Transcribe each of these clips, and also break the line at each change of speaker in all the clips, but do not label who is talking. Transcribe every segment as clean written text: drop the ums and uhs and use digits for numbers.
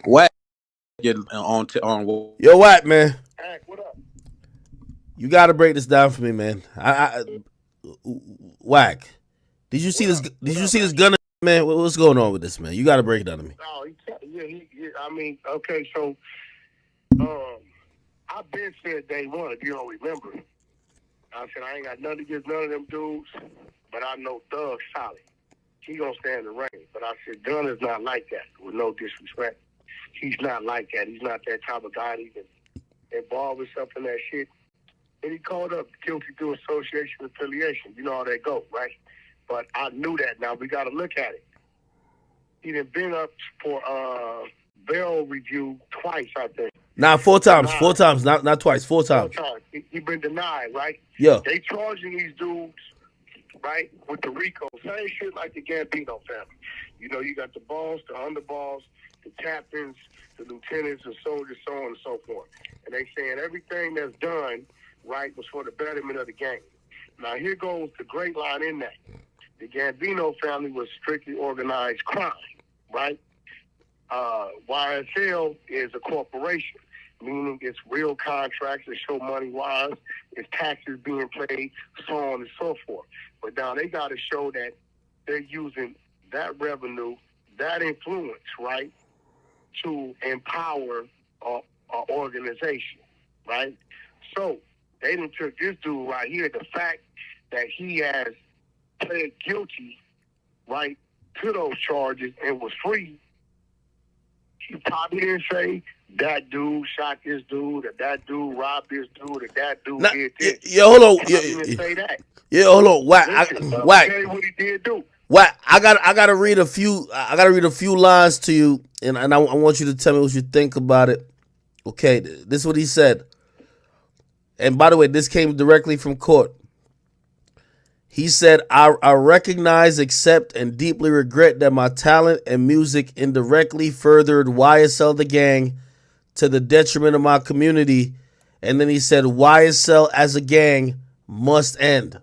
Wack get on.
Yo, Wack, man.
Hey, what up?
You got to break this down for me, man. Wack. Did you see
What
this?
up?
Did
What
you
up,
see
man?
this Gunna, man? What's going on with this, man? You got to break it down to me.
Oh, yeah, okay, so um, I've been said day one. If you don't remember, I said I ain't got nothing against none of them dudes, but I know Thug solid. He gonna stand the rain. But I said Gunna's not like that. With no disrespect, he's not like that. He's not that type of guy to even involve himself in that shit. And he called up guilty through association affiliation. You know how that go, right? But I knew that. Now we got to look at it. He done been up for bail review twice, I think.
Nah, four times,
Denied.
not twice, four
Four
times.
times. He been denied, right?
Yeah.
They charging these dudes, right, with the RICO. Same shit like the Gambino family. You know, you got the boss, the underboss, the captains, the lieutenants, the soldiers, so on and so forth. And they saying everything that's done, right, was for the betterment of the game. Now, here goes the great line in that. The Gambino family was strictly organized crime, right? YSL is a corporation, meaning it's real contracts that show money wise, it's taxes being paid, so on and so forth. But now they got to show that they're using that revenue, that influence, right, to empower our organization, right? So they done took this dude right here, the fact that he has pled guilty, right, to those charges and was free. He probably didn't say that dude shot this dude, or that dude robbed this dude, or that dude
Nah,
did this.
yeah, hold on.
He probably didn't say that.
Yeah, hold on. Wack,
Listen, I'll
Wack,
tell you what he did do.
Wack. I gotta read a few. I gotta read a few lines to you, and I want you to tell me what you think about it. Okay, this is what he said. And by the way, this came directly from court. He said, I recognize, accept, and deeply regret that my talent and music indirectly furthered YSL the gang to the detriment of my community. And then he said, YSL as a gang must end.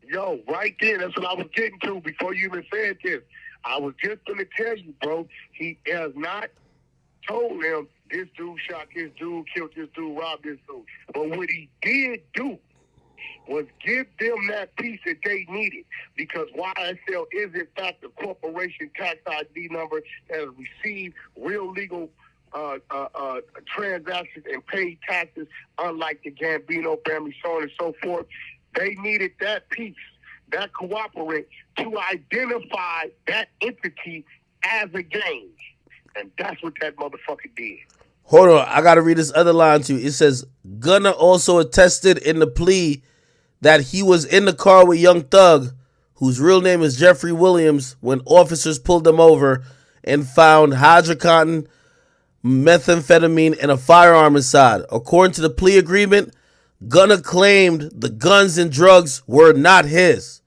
Yo, right there, that's what I was getting to before you even said this. I was just going to tell you, bro, he has not told them this dude shot this dude, killed this dude, robbed this dude. But what he did do was give them that piece that they needed, because YSL is in fact a corporation tax ID number that has received real legal transactions and paid taxes, unlike the Gambino family, so on and so forth. They needed that piece, that cooperate, to identify that entity as a gang. And that's what that motherfucker did.
Hold on, I gotta read this other line to you. It says, Gunna also attested in the plea that he was in the car with Young Thug, whose real name is Jeffrey Williams, when officers pulled them over and found hydrocodone, methamphetamine, and a firearm inside. According to the plea agreement, Gunna claimed the guns and drugs were not his.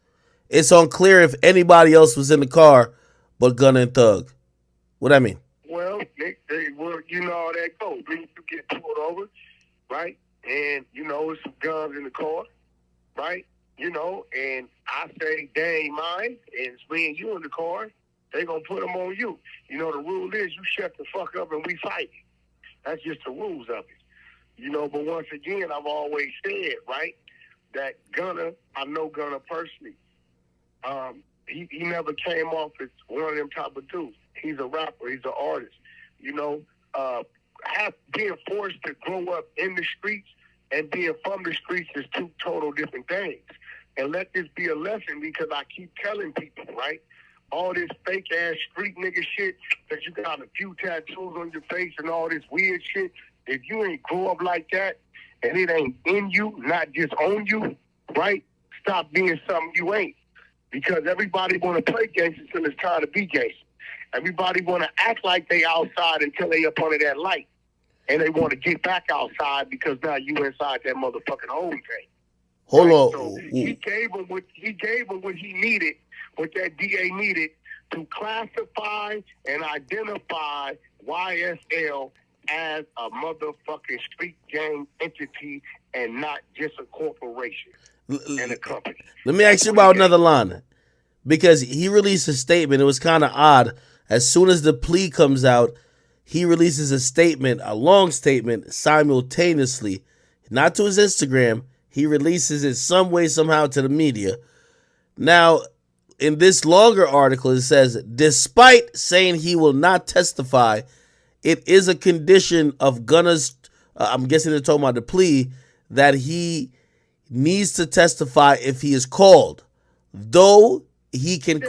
It's unclear if anybody else was in the car but Gunna and Thug. What I mean?
Well, you know how that goes. Then you get pulled over, right? And, you know, there's some guns in the car, right? You know, and I say, they ain't mine, and it's me and you in the car, they gonna put them on you. You know, the rule is you shut the fuck up and we fight. That's just the rules of it. You know, but once again, I've always said, right, that Gunna, I know Gunna personally. He never came off as one of them type of dudes. He's a rapper. He's an artist. You know, being forced to grow up in the streets and being from the streets is two total different things. And let this be a lesson, because I keep telling people, right, all this fake ass street nigga shit that you got a few tattoos on your face and all this weird shit. If you ain't grow up like that and it ain't in you, not just on you, right, stop being something you ain't. Because everybody want to play gangster until it's time to be gangster. Everybody want to act like they outside until they up under that light. And they want to get back outside because now you inside that motherfucking hole thing.
Hold
right?
on.
So he gave him what he needed, what that DA needed, to classify and identify YSL as a motherfucking street gang entity and not just a corporation and a company.
Let me ask you about another line, because he released a statement. It was kind of odd. As soon as the plea comes out, he releases a statement, a long statement, simultaneously, not to his Instagram. He releases it some way, somehow to the media. Now, in this longer article, it says, despite saying he will not testify, it is a condition of Gunna's, I'm guessing they're talking about the plea, that he needs to testify if he is called, though he can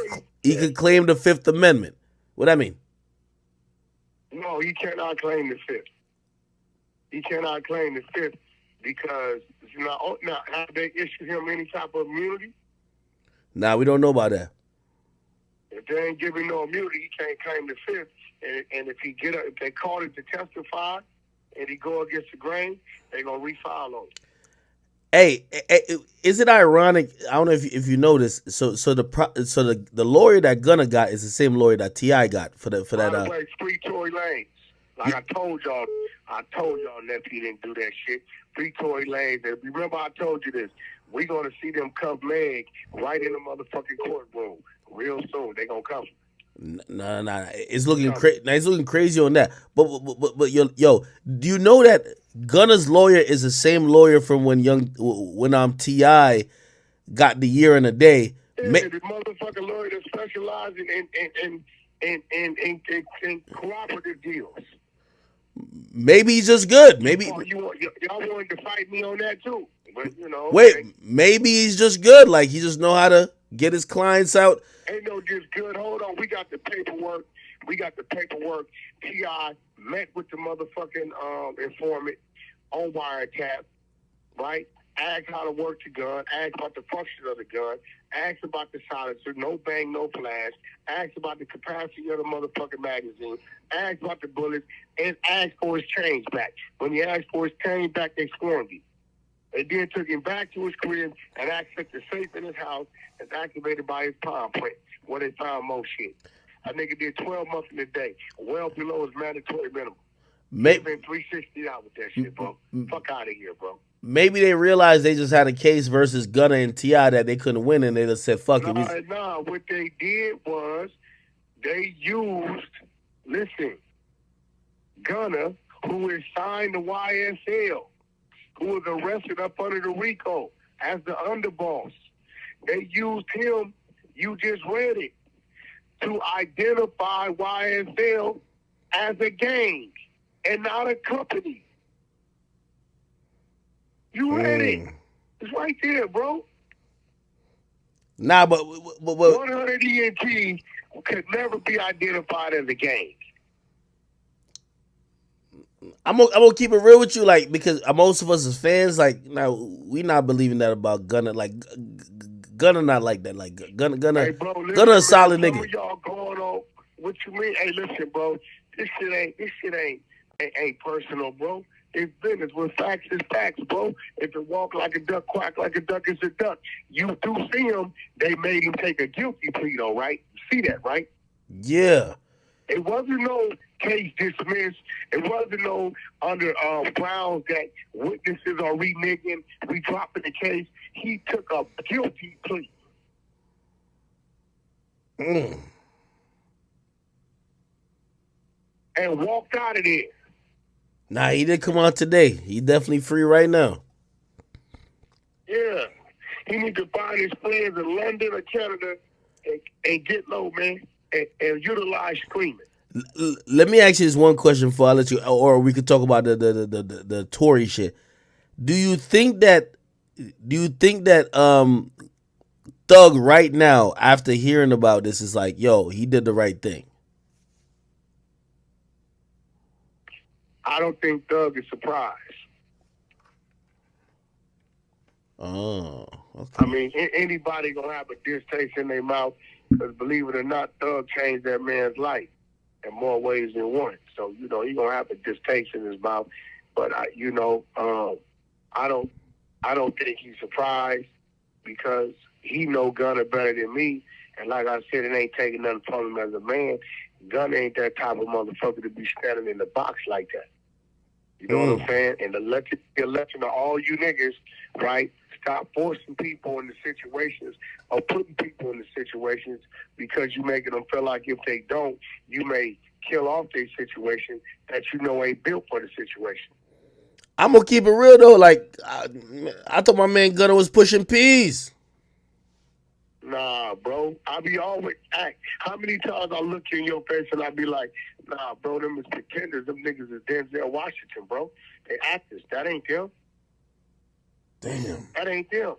claim the Fifth Amendment. What I mean?
No, he cannot claim the Fifth. He cannot claim the Fifth because now have they issued him any type of immunity?
Nah, we don't know about that.
If they ain't giving no immunity, he can't claim the Fifth. And if they call it to testify, and he go against the grain, they gonna refile on it.
Hey, is it ironic? I don't know if you know this. So the lawyer that Gunna got is the same lawyer that T.I. got for that.
By the way, free Tory Lanez. Like I told y'all, Nephew didn't do that shit. Free Tory Lanez. And remember, I told you this. We gonna see them come Meg right in the motherfucking courtroom real soon. They gonna come.
Nah. It's looking crazy. It's looking crazy on that. But yo, do you know that Gunna's lawyer is the same lawyer from when T.I. got the year and a day?
Yeah, the motherfucking lawyer that specializes in cooperative deals.
Maybe he's just good. Maybe
y'all wanted to fight me on that too. But
maybe he's just good. Like he just know how to get his clients out.
Ain't no just good. Hold on, we got the paperwork. T.I. met with the motherfucking informant on wiretap, right? Asked how to work the gun, asked about the function of the gun, asked about the silencer, no bang, no flash, asked about the capacity of the motherfucking magazine, asked about the bullets, and asked for his change back. When he asked for his change back, they swarmed him. They then took him back to his crib and accessed the safe in his house and activated by his palm print, where they found more shit. A nigga did 12 months in a day, well below his mandatory minimum. He's been 360 out with that shit, bro. Fuck out of here, bro.
Maybe they realized they just had a case versus Gunna and T.I. that they couldn't win, and they just said, fuck it.
Nah, what they did was they used, Gunna, who is signed to YSL, who was arrested up under the RICO as the underboss. They used him, you just read it, to identify YSL as a gang and not a company. You read it. It's right there, bro.
Nah, but
100 ENT could never be identified as a gang.
I'm gonna keep it real with you, like, because most of us as fans, like, now we not believing that about Gunna. Like, Gunna not like that. Like, Gunna,
hey, bro, listen,
Gunna a solid
some
nigga.
Of y'all going on. What you mean? Hey, listen, bro. This shit ain't personal, bro. It's business. When facts is facts, bro. If it walk like a duck, quack like a duck, it's a duck. You do see him. They made him take a guilty plea, though, right? You see that, right?
Yeah.
It wasn't no case dismissed. It wasn't no under grounds that witnesses are reneging. We dropping the case. He took a guilty plea. And walked out of there.
Nah, he did come out today. He definitely free right now.
Yeah. He need to find his friends in London or Canada and get low, man, and utilize streaming.
Let me ask you this one question before I let you, or we could talk about the Tory shit. Do you think that Thug right now, after hearing about this, is like, yo, he did the right thing?
I don't think Thug is surprised.
Oh, okay.
I mean, anybody gonna have a distaste in their mouth, because believe it or not, Thug changed that man's life in more ways than one. So, he gonna have a distaste in his mouth. But I don't think he's surprised, because he know Gunna better than me. And like I said, it ain't taking nothing from him as a man. Gunna ain't that type of motherfucker to be standing in the box like that. You know what I'm saying? And the election of all you niggas, right, Stop forcing people into situations or putting people into situations because you're making them feel like if they don't, you may kill off their situation that you know ain't built for the situation.
I'm gonna keep it real though. Like I thought my man Gunna was pushing peas.
Nah, bro. I be always act. How many times I look you in your face and I be like, nah, bro, them is pretenders. Them niggas is Denzel Washington, bro. They actors. That ain't them.
Damn.
That ain't them.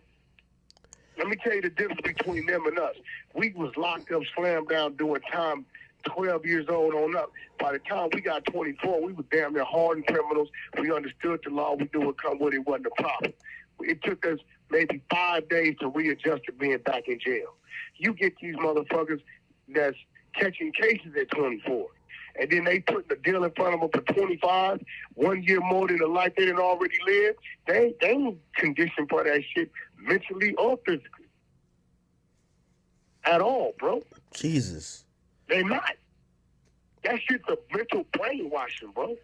Let me tell you the difference between them and us. We was locked up, slammed down, doing time 12 years old on up. By the time we got 24, we were damn near hardened criminals. We understood the law. We knew what come with it wasn't a problem. It took us maybe 5 days to readjust to being back in jail. You get these motherfuckers that's catching cases at 24. And then they put the deal in front of them for 25, 1 year more than the life they didn't already live. They ain't conditioned for that shit mentally or physically. At all, bro.
Jesus.
They not. That shit's a mental brainwashing, bro.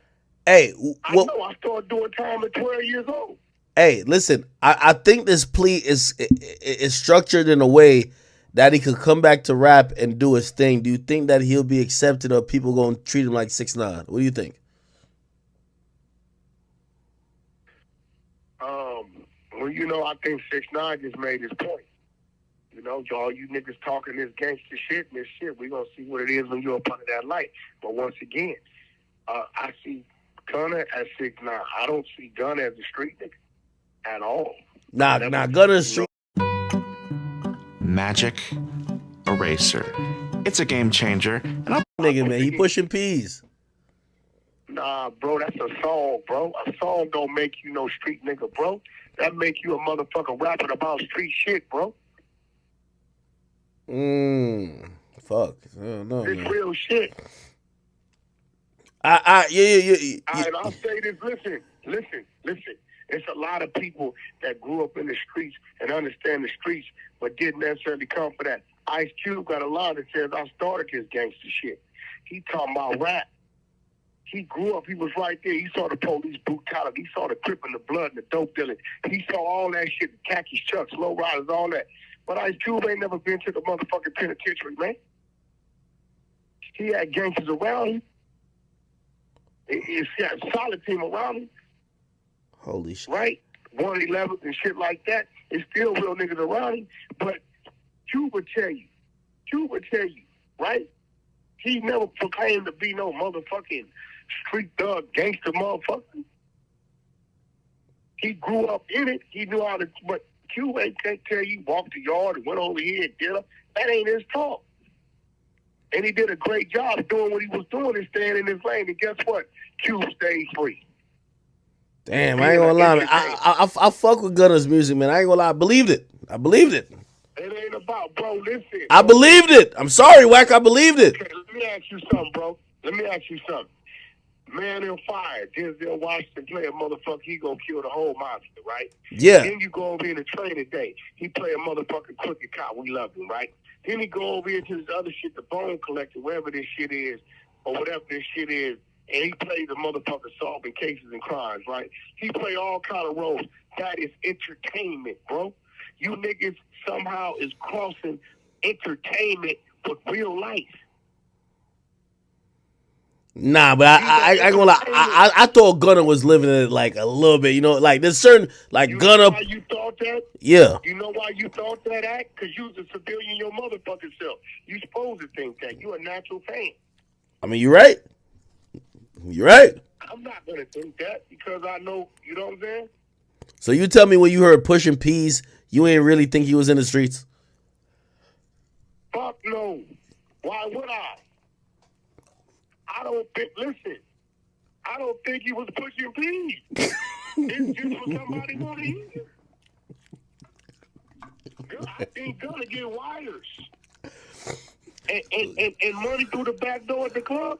Hey,
I know. I started doing time at 12 years old.
Hey, listen. I think this plea is structured in a way that he could come back to rap and do his thing. Do you think that he'll be accepted, or people gonna treat him like 6ix9ine? What do you think?
Well, you know, I think 6ix9ine just made his point. You know, all you niggas talking this gangster shit and this shit, we gonna see what it is when you're up under that light. But once again, I see Gunna as 6ix9ine. I don't see Gunna as a street nigga at all.
Nah, Gunna's street.
Magic Eraser. It's a game changer. And
Nigga, man, he pushing peas.
Nah, bro, that's a song, bro. A song don't make you no street nigga, bro. That make you a motherfucker rapping about street shit, bro.
Fuck. I don't know,
It's
man.
real shit.
Yeah.
And I'll say this, listen. It's a lot of people that grew up in the streets and understand the streets, but didn't necessarily come for that. Ice Cube got a line that says, I started this gangster shit. He talking about rap. He grew up, he was right there. He saw the police brutality. He saw the crip and the blood and the dope dealing. He saw all that shit, the khakis, chucks, low riders, all that. But Ice Cube ain't never been to the motherfucking penitentiary, man. He had gangsters around him. He had a solid team around him.
Holy shit.
Right? 111 and shit like that. It's still real niggas around him. But Cube would tell you, right? He never proclaimed to be no motherfucking street thug gangster motherfucker. He grew up in it. He knew how to, but Cube ain't can't tell you walk the yard and went over here and did it. That ain't his talk. And he did a great job of doing what he was doing and staying in his lane. And guess what? Cube stayed free.
Damn, I ain't gonna lie, man. I fuck with Gunna's music, man. I ain't gonna lie. I believed it.
It ain't about, bro, listen.
I believed it. I'm sorry, Wack. I believed it.
Okay, let me ask you something, bro. Man in Fire, Denzel Washington play a motherfucker, he gonna kill the whole monster, right?
Yeah.
Then you go over here to Training Day. He play a motherfucking crooked cop. We love him, right? Then he go over here to this other shit, the Bone Collector, wherever this shit is, or whatever this shit is, and he plays a motherfucker solving cases and crimes, right? He play all kind of roles. That is entertainment, bro. You niggas somehow is crossing entertainment with real life.
Nah, but I ain't gonna lie. I thought Gunna was living it like a little bit, you know, like there's certain like
you
Gunna.
Know why you thought that?
Yeah.
You know why you thought that, Act? Because you was a civilian your motherfucking self. You supposed to think that. You a natural fan.
I mean, you're right. You're right.
I'm not gonna think that because I know, you know what I'm saying?
So you tell me when you heard pushing peas, you ain't really think he was in the streets?
Fuck no. Why would I? I don't think he was pushing peas. It's just for somebody want to eat it. I think Gunna get wires. And money through the back door at the club.